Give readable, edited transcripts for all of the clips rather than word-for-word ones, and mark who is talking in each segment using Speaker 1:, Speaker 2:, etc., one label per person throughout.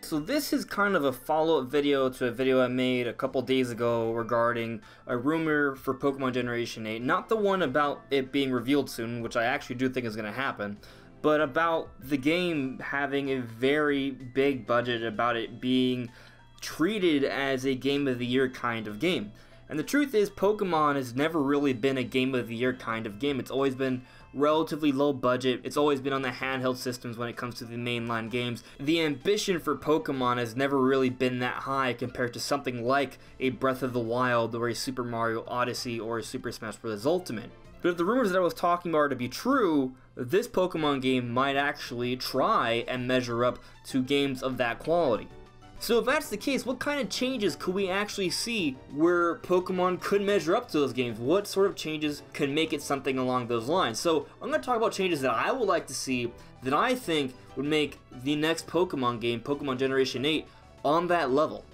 Speaker 1: So this is kind of a follow-up video to a video I made a couple days ago regarding a rumor for Pokemon Generation 8. Not the one about it being revealed soon, which I actually do think is going to happen, but about the game having a very big budget, about it being treated as a Game of the Year kind of game. And the truth is, Pokemon has never really been a Game of the Year kind of game. It's always been relatively low budget. It's always been on the handheld systems when it comes to the mainline games. The ambition for Pokemon has never really been that high compared to something like a Breath of the Wild or a Super Mario Odyssey or a Super Smash Bros. Ultimate. But if the rumors that I was talking about are to be true, this Pokemon game might actually try and measure up to games of that quality. So if that's the case, what kind of changes could we actually see where Pokemon could measure up to those games? What sort of changes could make it something along those lines? So I'm going to talk about changes that I would like to see that I think would make the next Pokemon game, Pokemon Generation 8, on that level.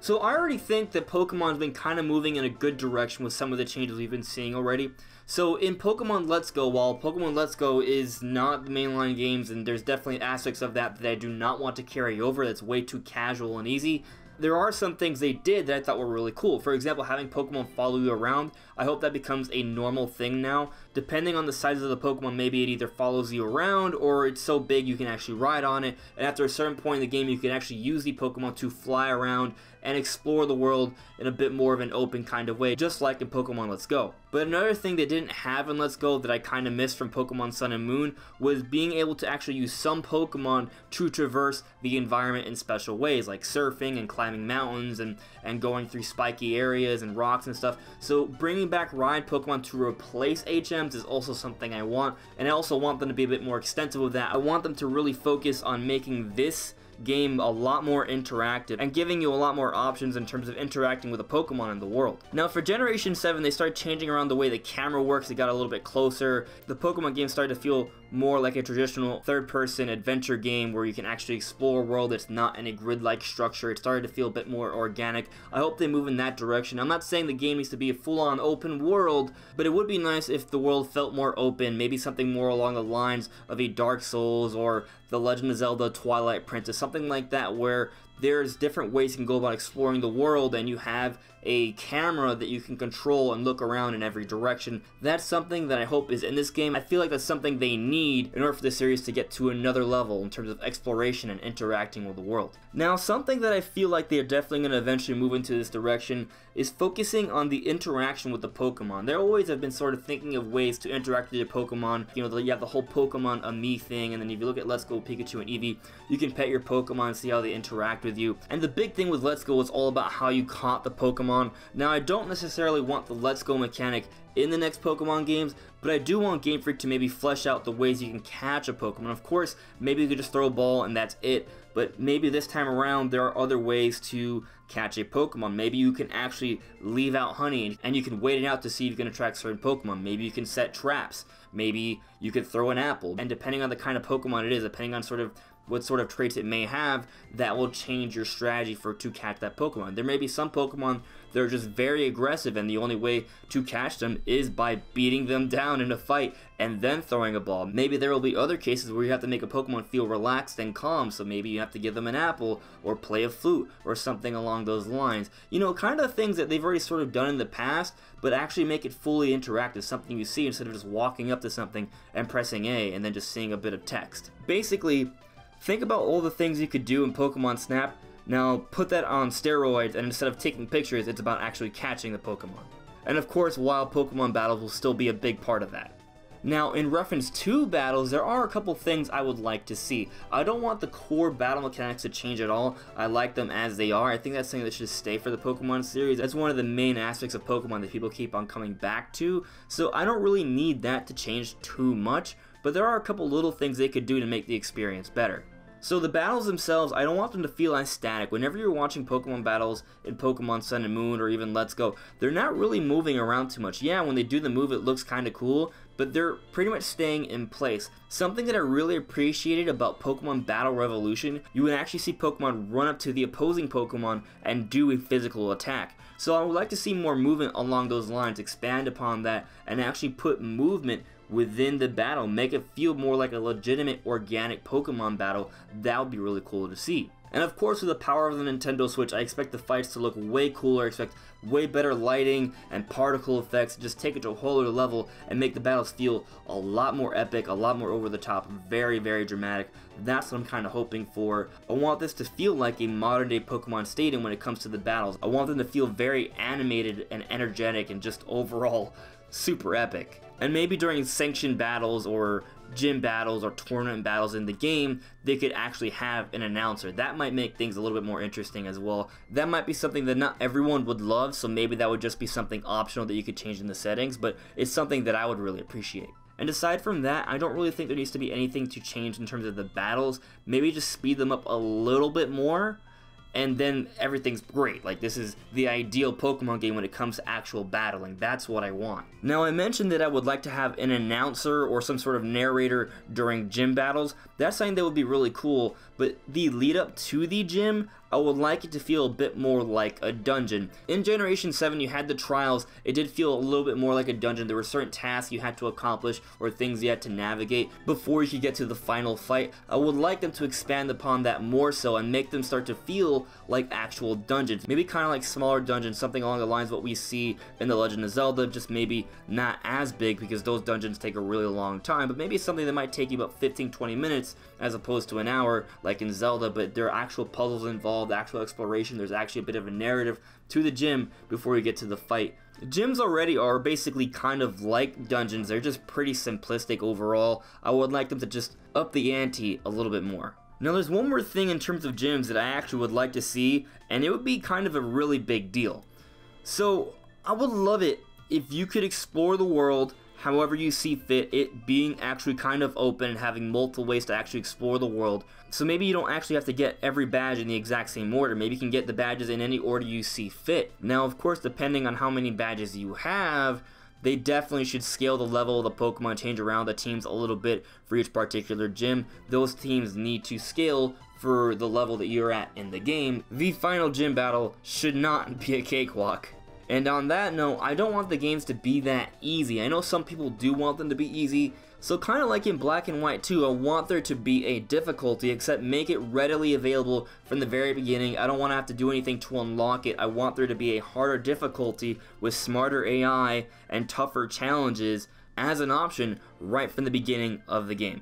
Speaker 1: So I already think that Pokemon's been kind of moving in a good direction with some of the changes we've been seeing already. So in Pokemon Let's Go, while Pokemon Let's Go is not the mainline games, and there's definitely aspects of that I do not want to carry over, that's way too casual and easy, there are some things they did that I thought were really cool. For example, having Pokemon follow you around, I hope that becomes a normal thing now. Depending on the size of the Pokemon, maybe it either follows you around or it's so big you can actually ride on it, and after a certain point in the game you can actually use the Pokemon to fly around and explore the world in a bit more of an open kind of way, just like in Pokemon Let's Go. But another thing they didn't have in Let's Go that I kind of missed from Pokemon Sun and Moon was being able to actually use some Pokemon to traverse the environment in special ways, like surfing and climbing mountains and going through spiky areas and rocks and stuff. So bringing back ride Pokemon to replace HMs is also something I want, and I also want them to be a bit more extensive with that. I want them to really focus on making this game a lot more interactive and giving you a lot more options in terms of interacting with a Pokemon in the world. Now for Generation 7, they started changing around the way the camera works. It got a little bit closer. The Pokemon game started to feel more like a traditional third-person adventure game where you can actually explore a world that's not in a grid-like structure. It started to feel a bit more organic. I hope they move in that direction. I'm not saying the game needs to be a full-on open world, but it would be nice if the world felt more open, maybe something more along the lines of a Dark Souls or The Legend of Zelda Twilight Princess, something like that, where there's different ways you can go about exploring the world and you have a camera that you can control and look around in every direction. That's something that I hope is in this game. I feel like that's something they need in order for the series to get to another level in terms of exploration and interacting with the world. Now, something that I feel like they're definitely going to eventually move into this direction is focusing on the interaction with the Pokemon. They always have been sort of thinking of ways to interact with your Pokemon. You know, you have the whole Pokemon a me thing, and then if you look at Let's Go Pikachu and Eevee, you can pet your Pokemon and see how they interact with you. And the big thing with Let's Go is all about how you caught the Pokemon. Now, I don't necessarily want the Let's Go mechanic in the next Pokemon games, but I do want Game Freak to maybe flesh out the ways you can catch a Pokemon. Of course, maybe you could just throw a ball and that's it, but maybe this time around there are other ways to catch a Pokemon. Maybe you can actually leave out honey and you can wait it out to see if you can attract certain Pokemon. Maybe you can set traps. Maybe you could throw an apple. And depending on the kind of Pokemon it is, depending on what sort of traits it may have, that will change your strategy to catch that Pokemon. There may be some Pokemon that are just very aggressive and the only way to catch them is by beating them down in a fight and then throwing a ball. Maybe there will be other cases where you have to make a Pokemon feel relaxed and calm, so maybe you have to give them an apple or play a flute or something along those lines. You know, kind of things that they've already sort of done in the past, but actually make it fully interactive, something you see instead of just walking up to something and pressing A and then just seeing a bit of text. Basically, think about all the things you could do in Pokemon Snap. Now put that on steroids, and instead of taking pictures, it's about actually catching the Pokemon. And of course, wild Pokemon battles will still be a big part of that. Now, in reference to battles, there are a couple things I would like to see. I don't want the core battle mechanics to change at all. I like them as they are. I think that's something that should stay for the Pokemon series. That's one of the main aspects of Pokemon that people keep on coming back to. So I don't really need that to change too much, but there are a couple little things they could do to make the experience better. So the battles themselves, I don't want them to feel as static. Whenever you're watching Pokemon battles in Pokemon Sun and Moon or even Let's Go, they're not really moving around too much. Yeah, when they do the move, it looks kind of cool, but they're pretty much staying in place. Something that I really appreciated about Pokemon Battle Revolution, you would actually see Pokemon run up to the opposing Pokemon and do a physical attack. So I would like to see more movement along those lines, expand upon that, and actually put movement within the battle, make it feel more like a legitimate organic Pokemon battle. That would be really cool to see. And of course, with the power of the Nintendo Switch, I expect the fights to look way cooler, I expect way better lighting and particle effects, just take it to a whole other level and make the battles feel a lot more epic, a lot more over the top, very, very dramatic. That's what I'm kind of hoping for. I want this to feel like a modern day Pokemon Stadium when it comes to the battles. I want them to feel very animated and energetic and just overall super epic. And maybe during sanctioned battles or gym battles or tournament battles in the game, they could actually have an announcer. That might make things a little bit more interesting as well. That might be something that not everyone would love, so maybe that would just be something optional that you could change in the settings, but it's something that I would really appreciate. And aside from that, I don't really think there needs to be anything to change in terms of the battles. Maybe just speed them up a little bit more, and then everything's great. Like, this is the ideal Pokemon game when it comes to actual battling. That's what I want. Now, I mentioned that I would like to have an announcer or some sort of narrator during gym battles. That's something that would be really cool, but the lead up to the gym, I would like it to feel a bit more like a dungeon. In Generation 7, you had the trials. It did feel a little bit more like a dungeon. There were certain tasks you had to accomplish or things you had to navigate before you could get to the final fight. I would like them to expand upon that more so and make them start to feel like actual dungeons. Maybe kind of like smaller dungeons, something along the lines of what we see in The Legend of Zelda, just maybe not as big because those dungeons take a really long time, but maybe something that might take you about 15-20 minutes as opposed to an hour like in Zelda, but there are actual puzzles involved, actual exploration. There's actually a bit of a narrative to the gym before you get to the fight. Gyms already are basically kind of like dungeons. They're just pretty simplistic overall. I would like them to just up the ante a little bit more. Now, there's one more thing in terms of gyms that I actually would like to see, and it would be kind of a really big deal. So I would love it if you could explore the world however you see fit, it being actually kind of open and having multiple ways to actually explore the world. So maybe you don't actually have to get every badge in the exact same order. Maybe you can get the badges in any order you see fit. Now, of course, depending on how many badges you have, they definitely should scale the level of the Pokemon, change around the teams a little bit for each particular gym. Those teams need to scale for the level that you're at in the game. The final gym battle should not be a cakewalk. And on that note, I don't want the games to be that easy. I know some people do want them to be easy, so kind of like in Black and White 2, I want there to be a difficulty, except make it readily available from the very beginning. I don't want to have to do anything to unlock it. I want there to be a harder difficulty with smarter AI and tougher challenges as an option right from the beginning of the game.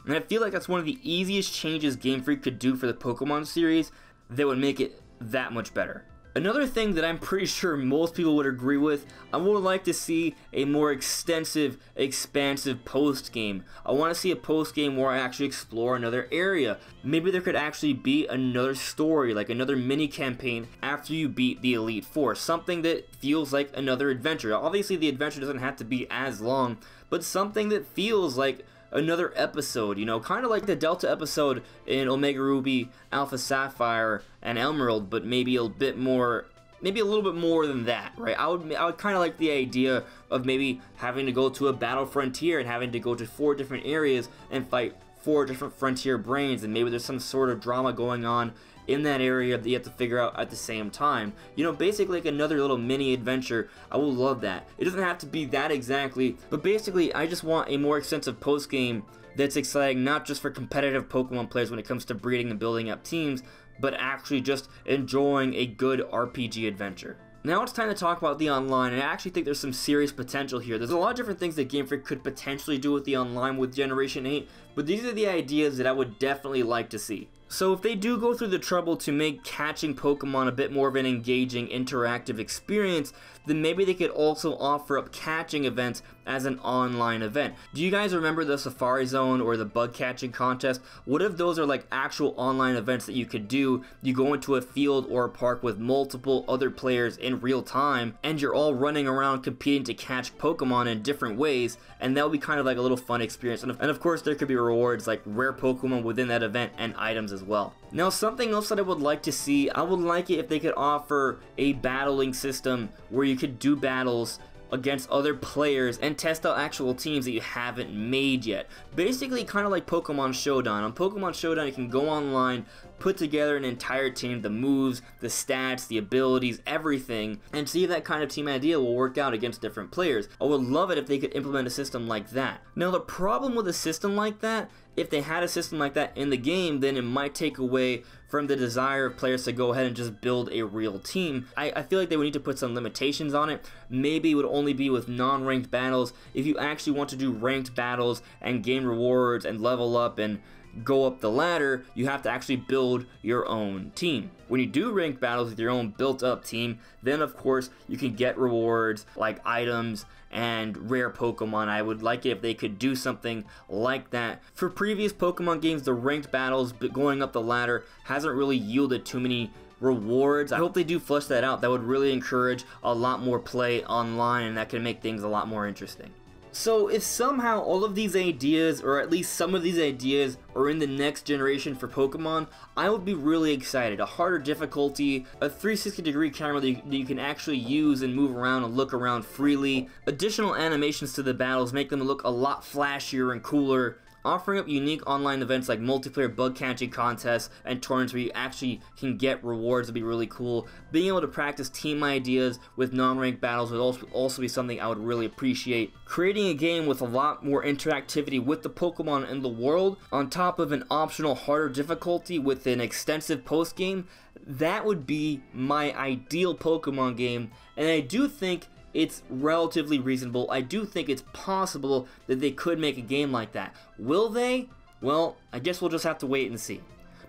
Speaker 1: And I feel like that's one of the easiest changes Game Freak could do for the Pokemon series that would make it that much better. Another thing that I'm pretty sure most people would agree with, I would like to see a more extensive, expansive post-game. I want to see a post-game where I actually explore another area. Maybe there could actually be another story, like another mini-campaign after you beat the Elite Four. Something that feels like another adventure. Obviously, the adventure doesn't have to be as long, but something that feels like another episode, you know, kind of like the Delta episode in Omega Ruby, Alpha Sapphire, and Emerald, but maybe a bit more, maybe a little bit more than that, right? I would kind of like the idea of maybe having to go to a battle frontier and having to go to 4 different areas and fight 4 different frontier brains, and maybe there's some sort of drama going on in that area that you have to figure out at the same time. You know, basically like another little mini adventure. I will love that. It doesn't have to be that exactly, but basically I just want a more extensive post-game that's exciting, not just for competitive Pokemon players when it comes to breeding and building up teams, but actually just enjoying a good RPG adventure. Now it's time to talk about the online, and I actually think there's some serious potential here. There's a lot of different things that Game Freak could potentially do with the online with Generation 8, but these are the ideas that I would definitely like to see. So if they do go through the trouble to make catching Pokemon a bit more of an engaging, interactive experience, then maybe they could also offer up catching events as an online event. Do you guys remember the Safari Zone or the bug catching contest? What if those are like actual online events that you could do? You go into a field or a park with multiple other players in real time, and you're all running around competing to catch Pokemon in different ways, and that would be kind of like a little fun experience. And of course there could be rewards like rare Pokemon within that event and items as well. Now, something else that I would like to see, I would like it if they could offer a battling system where you could do battles against other players and test out actual teams that you haven't made yet. Basically kind of like Pokemon Showdown. On Pokemon Showdown you can go online, put together an entire team, the moves, the stats, the abilities, everything, and see if that kind of team idea will work out against different players. I would love it if they could implement a system like that. Now the problem with a system like that, if they had a system like that in the game, then it might take away from the desire of players to go ahead and just build a real team. I feel like they would need to put some limitations on it. Maybe it would only be with non-ranked battles. If you actually want to do ranked battles and gain rewards and level up and go up the ladder, you have to actually build your own team. When you do ranked battles with your own built up team, then of course you can get rewards like items and rare Pokemon. I would like it if they could do something like that. For previous Pokemon games, the ranked battles going up the ladder hasn't really yielded too many rewards. I hope they do flesh that out. That would really encourage a lot more play online, and that can make things a lot more interesting. So if somehow all of these ideas, or at least some of these ideas, are in the next generation for Pokemon, I would be really excited. A harder difficulty, a 360-degree camera that you can actually use and move around and look around freely, additional animations to the battles make them look a lot flashier and cooler, offering up unique online events like multiplayer bug catching contests and tournaments where you actually can get rewards would be really cool. Being able to practice team ideas with non-ranked battles would also be something I would really appreciate. Creating a game with a lot more interactivity with the Pokemon in the world, on top of an optional harder difficulty with an extensive post-game, that would be my ideal Pokemon game, and I do think it's relatively reasonable. I do think it's possible that they could make a game like that. Will they? Well, I guess we'll just have to wait and see.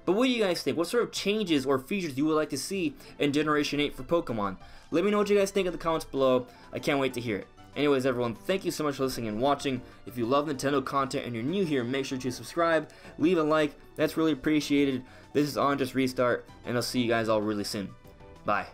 Speaker 1: But what do you guys think? What sort of changes or features you would like to see in Generation 8 for Pokemon? Let me know what you guys think in the comments below. I can't wait to hear it. Anyways, everyone, thank you so much for listening and watching. If you love Nintendo content and you're new here, make sure to subscribe, leave a like. That's really appreciated. This is AndresRestart, and I'll see you guys all really soon. Bye.